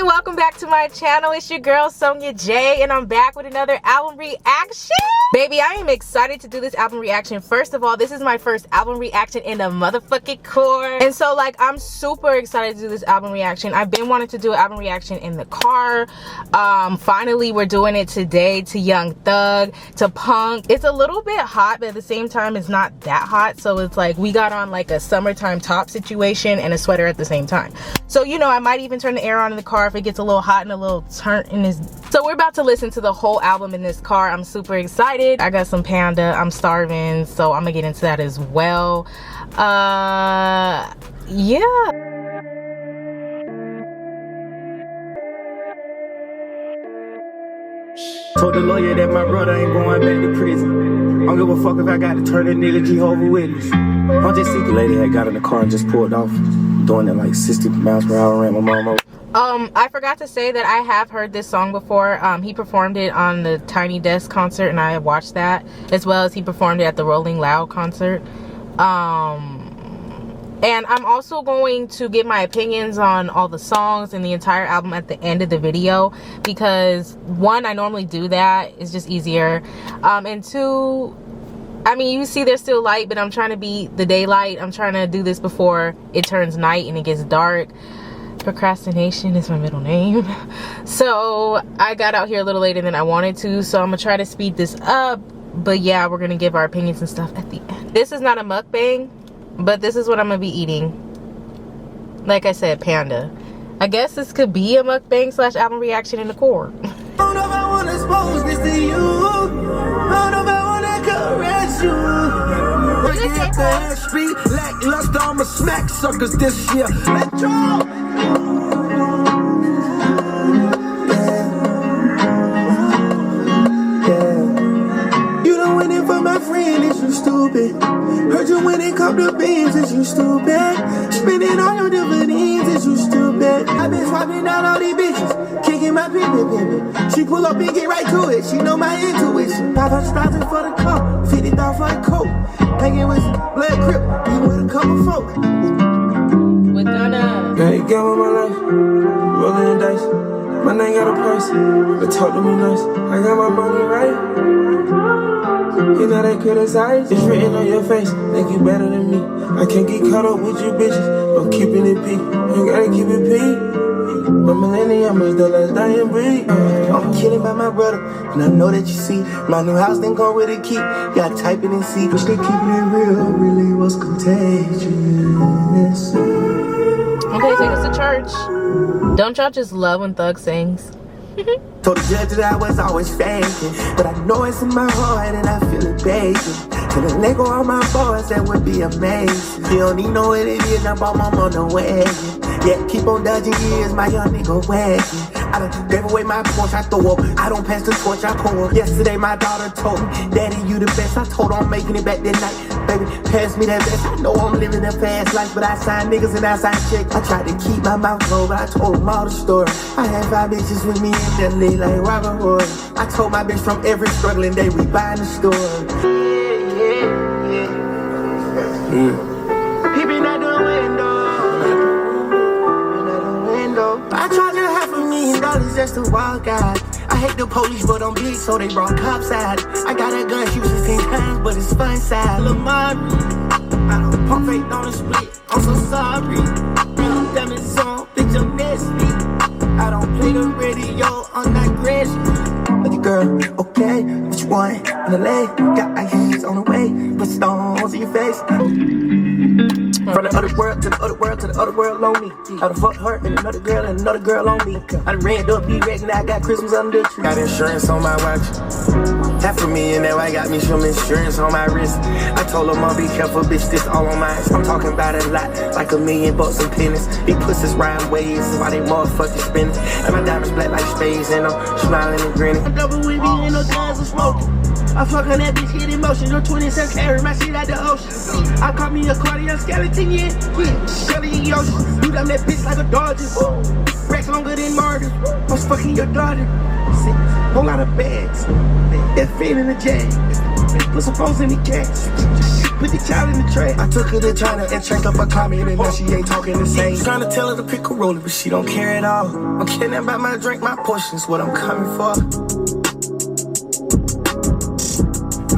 Hey, welcome back to my channel. It's your girl Sonja J, and I'm back with another album reaction. Baby, I am excited to do this album reaction. First of all, this is my first album reaction in the motherfucking core, and so like I'm super excited to do this album reaction. I've been wanting to do an album reaction in the car. Finally we're doing it today to Young Thug, to Punk. It's a little bit hot, but at the same time it's not that hot, so it's like we got on like a summertime top situation and a sweater at the same time. So you know, I might even turn the air on in the car if it gets a little hot and a little turnt in this. So we're about to listen to the whole album in this car. I'm super excited. I got some Panda. I'm starving, so I'm gonna get into that as well. Yeah. Told the lawyer that my brother ain't going back to prison. I don't give a fuck if I got to turn that nigga Jehovah's Witness. I'm just see the lady had got in the car and just pulled off, doing it like 60 miles per hour, ran my mom over. I forgot to say that I have heard this song before. He performed it on the Tiny Desk concert, and I watched that, as well as he performed it at the Rolling Loud concert. And I'm also going to give my opinions on all the songs and the entire album at the end of the video, because one, I normally do that, it's just easier, and two, I mean, you see there's still light, but I'm trying to be the daylight. I'm trying to do this before it turns night and it gets dark. Procrastination is my middle name. So I got out here a little later than I wanted to, so I'm gonna try to speed this up. But yeah, we're gonna give our opinions and stuff at the end. This is not a mukbang, but this is what I'm gonna be eating. Like I said, Panda. I guess this could be a mukbang slash album reaction in the core. I don't know if I wanna expose this to you. I don't know if I wanna caress you. Working up the street, lackluster, I'ma smack suckers this year. Let's go. You don't win it for my friend, is you stupid? Heard you when it come to beans, is you stupid? Spending all your dividends, is you stupid? I been swiping down all these bitches, kicking my pimpin'. She pull up and get right to it, she know my intuition. 500,000 for the coat, 50,000 for the coat. Hanging with blood crip, you with a couple folk. We're gonna. Hey, get on my life, rolling the dice. My name got a price, but talk to me nice. I got my money right. You know they criticize. It's written on your face, think you better than me. I can't get caught up with you bitches, I'm keeping it P. You gotta keep it P. My millennium is the last dying breed. I'm killing by my brother, and I know that you see. My new house didn't come with a key. Gotta type it and see. Wish they keeping it real, really was contagious. Okay, take us to church. Don't y'all just love when Thug sings? Told the judge that I was always faking, but I know it's in my heart and I feel it baking. Till the Lego on my boys, that would be amazing. You don't even know what it is, I bought my mom the wagon. Yeah, keep on dodging years, my young nigga wagging. I done gave away my Porsche, I throw up. I don't pass the torch, I pour up. Yesterday my daughter told me, Daddy, you the best. I told her I'm making it back that night. Baby, pass me that best. I know I'm living a fast life, but I sign niggas and I sign checks. I tried to keep my mouth closed, but I told them all the story. I had 5 bitches with me in the league like Robert Hood. I told my bitch from every struggling day we buy in the store. Peeping out the window. I charge a $500,000 just to walk out. I hate the police, but I'm big, so they brought cops out. I got a gun, shoot 16 times, but it's fun side. Lamar, I don't pump fake on the split. I'm so sorry. I'm diamonds on, bitch, I'm nasty. I don't play the radio, I'm not grassy. But the girl, okay, what you want in the leg? Got ice on the way, put stones in your face. From the other world to the other world to the other world on me. I done fucked her and another girl on me. I done ran up B-Rex, now I got Christmas under the tree. Got insurance on my watch. $500,000, that way got me some insurance on my wrist. I told her, Mom, be careful, bitch, this all on mine. I'm talking about a lot, like $1 million in pennies. These pussies rhyme ways, why they motherfucking spinning. And my diamonds black like spades, and I'm smiling and grinning. I double with me and no guns and smoking. I fuck on that bitch, get emotion. No 20 cents, carry my shit out the ocean. I caught me a cardiac skeleton, yeah. Skelly in the ocean. You done that bitch like a Dodger. Racks longer than murder. I was fucking your daughter. Whole lot of bags. They're feeling the jag. Put some phones in the cash. put the child in the tray. I took her to China and changed up her climate, and now she ain't talking the same. Trying to tell her to pick a roller, but she don't care at all. I'm kidding about my drink, my portion's what I'm coming for.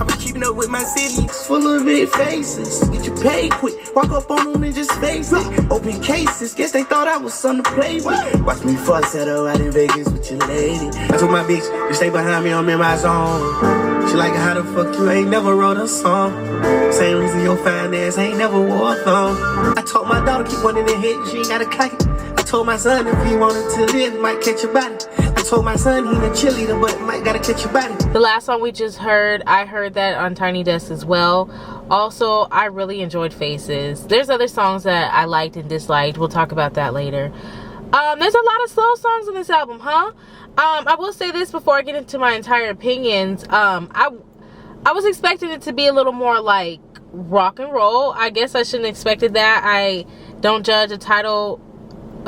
I'm keeping up with my city, it's full of big faces. Get you paid quick, walk up on them and just face it. Open cases, guess they thought I was something to play with. Watch me fuss at her out in Vegas with your lady. I told my bitch, you stay behind me, I'm in my zone. She like, how the fuck you ain't never wrote a song? Same reason your fine ass ain't never wore a thong. I told my daughter keep one in the head, she ain't gotta cock it. I told my son if he wanted to live, might catch a body. I told my son he a cheerleader, but might gotta catch a body. The last song we just heard, I heard that on Tiny Desk as well. Also, I really enjoyed Faces. There's other songs that I liked and disliked. We'll talk about that later. There's a lot of slow songs on this album, huh? I will say this before I get into my entire opinions. I was expecting it to be a little more like rock and roll. I guess I shouldn't have expected that. I don't judge a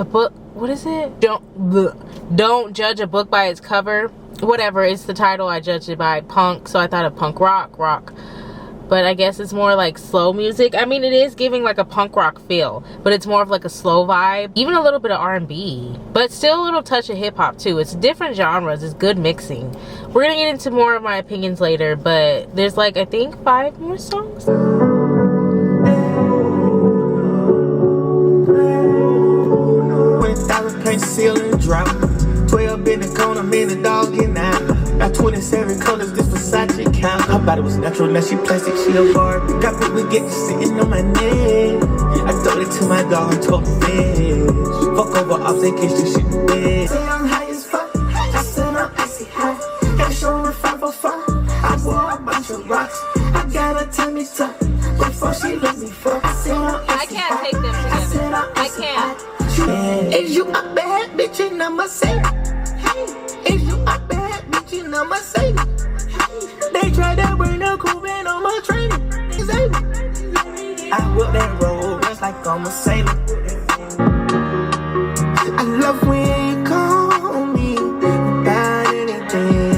book. What is it? Don't judge a book by its cover. Whatever, it's the title. I judged it by punk, so I thought of punk rock. But I guess it's more like slow music. I mean, it is giving like a punk rock feel, but it's more of like a slow vibe. Even a little bit of R&B, but still a little touch of hip hop too. It's different genres. It's good mixing. We're gonna get into more of my opinions later, but there's like, I think 5 more songs. Ceiling drop 12 in the corner, man, the dog getting out. Got 27 colors, this Versace count. Her body was natural, now she plastic, she a Barbie. Got people get sitting on my neck. I throw it to my dog, told the bitch. Fuck over off, they catch the shit in bed. Say I'm high as fuck, I said I'm icy hot. Got show me 504, I wore a bunch of rocks. I got a tummy tuck, before she let me fuck. I said I'm icy hot. I can't take them together. I can't. Is you a bad bitch in a Mercedes? Hey, is you a bad bitch in a Mercedes? They tried to bring the cool man on my training. I whip that road just like I'm a sailor. I love when you call me about anything.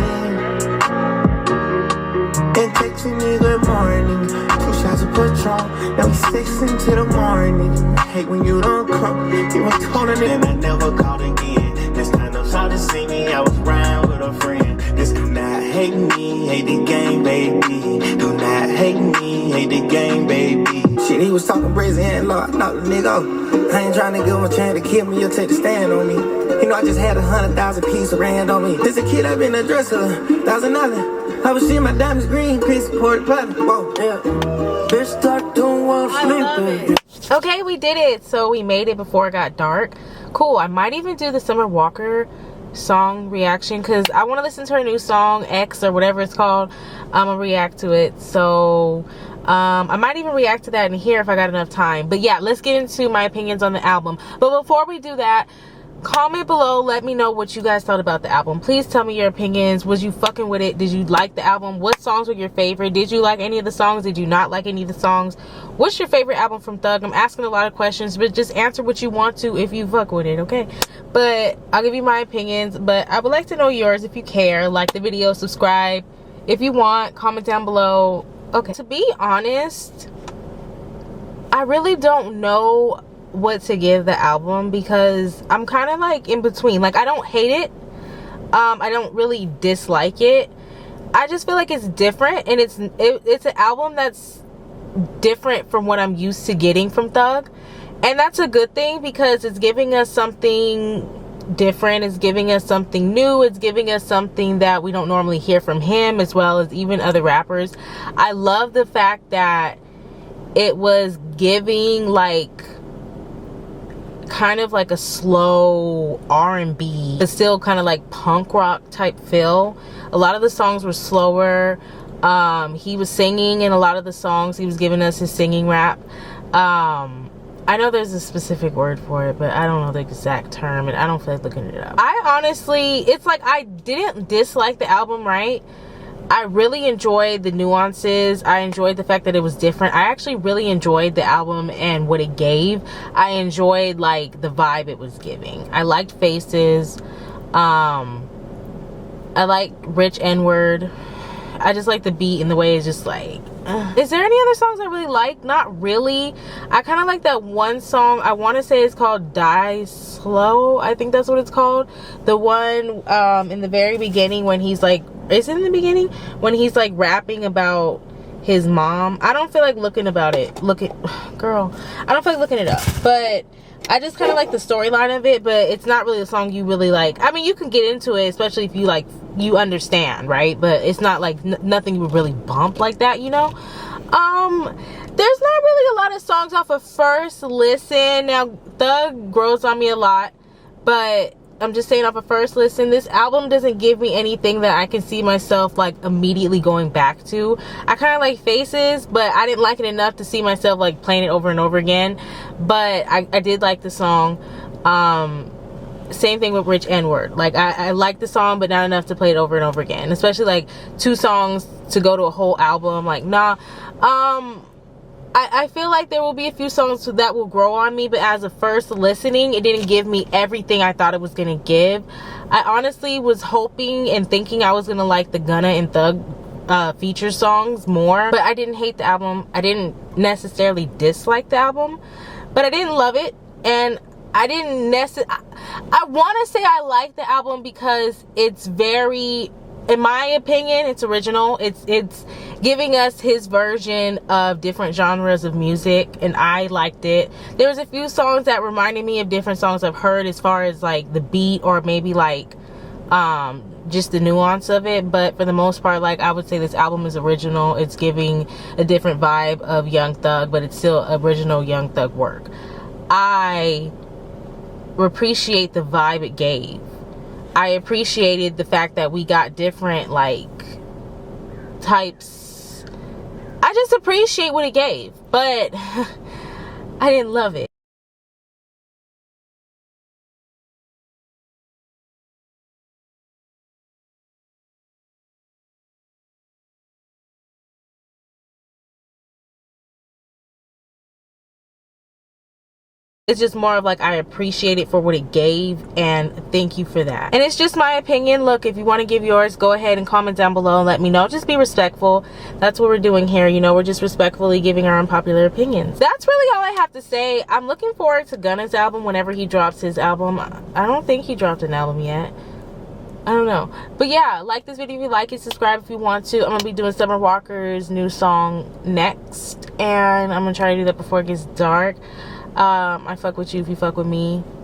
And text me good morning. 2 shots of Patron. Now we 6 into the morning. Hate when you don't come. You were calling and I never called again. This time I'm sorry to see me. I was round with a friend. This do not hate me, hate the game, baby. Do not hate me, hate the game, baby. Shit, he was talking brazen and law. I knocked the nigga off. I ain't trying to give him a chance to kill me or take the stand on me. You know, I just had 100,000 pieces of rand on me. This a kid I've been a dresser, $1,000. I was seeing my diamonds green, piece of pork pie. Whoa, yeah. Bitch, start doing while I'm sleeping. Okay, we did it. So we made it before it got dark. Cool. I might even do the Summer Walker song reaction because I want to listen to her new song, X or whatever it's called. I'm gonna react to it. So I might even react to that in here if I got enough time. But yeah, let's get into my opinions on the album. But before we do that, comment below, let me know what you guys thought about the album. Please tell me your opinions. Was you fucking with it? Did you like the album? What songs were your favorite? Did you like any of the songs? Did you not like any of the songs? What's your favorite album from Thug? I'm asking a lot of questions, but just answer what you want to if you fuck with it, okay? But I'll give you my opinions, but I would like to know yours if you care. Like the video, subscribe if you want, comment down below. Okay, to be honest, I really don't know what to give the album because I'm kind of like in between. Like, I don't hate it, I don't really dislike it. I just feel like it's different, and it's an album that's different from what I'm used to getting from Thug, and that's a good thing because it's giving us something different. It's giving us something new. It's giving us something that we don't normally hear from him, as well as even other rappers. I love the fact that it was giving like kind of like a slow R&B, but still kind of like punk rock type feel. A lot of the songs were slower. He was singing in a lot of the songs. He was giving us his singing rap. I know there's a specific word for it, but I don't know the exact term, and I don't feel like looking it up. I honestly, it's like I didn't dislike the album, right? I really enjoyed the nuances. I enjoyed the fact that it was different. I actually really enjoyed the album and what it gave. I enjoyed like the vibe it was giving. I liked Faces. I like Rich N-Word. I just like the beat and the way it's just like Is there any other songs I really like? Not really. I kind of like that one song. I want to say it's called Die Slow. I think that's what it's called. The one in the very beginning when he's like, is it in the beginning? When he's like rapping about his mom. I don't feel like looking about it. Girl, I don't feel like looking it up. But I just kind of like the storyline of it, but it's not really a song you really like. I mean, you can get into it, especially if you like, you understand, right? But it's not like nothing you would really bump like that, you know? There's not really a lot of songs off of first listen. Now, Thug grows on me a lot, but I'm just saying off of first listen, this album doesn't give me anything that I can see myself like immediately going back to. I kind of like Faces, but I didn't like it enough to see myself like playing it over and over again. But I did like the song. Same thing with Rich N-Word. Like I like the song, but not enough to play it over and over again. Especially like 2 songs to go to a whole album. Like nah. I feel like there will be a few songs that will grow on me, but as a first listening, it didn't give me everything I thought it was gonna give. I honestly was hoping and thinking I was gonna like the Gunna and Thug feature songs more, but I didn't hate the album. I didn't necessarily dislike the album, but I didn't love it, and I didn't I want to say I like the album because it's very, in my opinion, it's original. It's giving us his version of different genres of music, and I liked it. There was a few songs that reminded me of different songs I've heard as far as like the beat or maybe like just the nuance of it, but for the most part, like I would say this album is original. It's giving a different vibe of Young Thug, but it's still original Young Thug work. I appreciate the vibe it gave. I appreciated the fact that we got different like types. I just appreciate what it gave, but I didn't love it. It's just more of like I appreciate it for what it gave, and thank you for that. And it's just my opinion. Look, if you want to give yours, go ahead and comment down below and let me know. Just be respectful. That's what we're doing here, you know. We're just respectfully giving our unpopular opinions. That's really all I have to say. I'm looking forward to Gunna's album whenever he drops his album. I don't think he dropped an album yet. I don't know. But yeah, like this video if you like it, subscribe if you want to. I'm gonna be doing Summer Walker's new song next, and I'm gonna try to do that before it gets dark. I fuck with you if you fuck with me.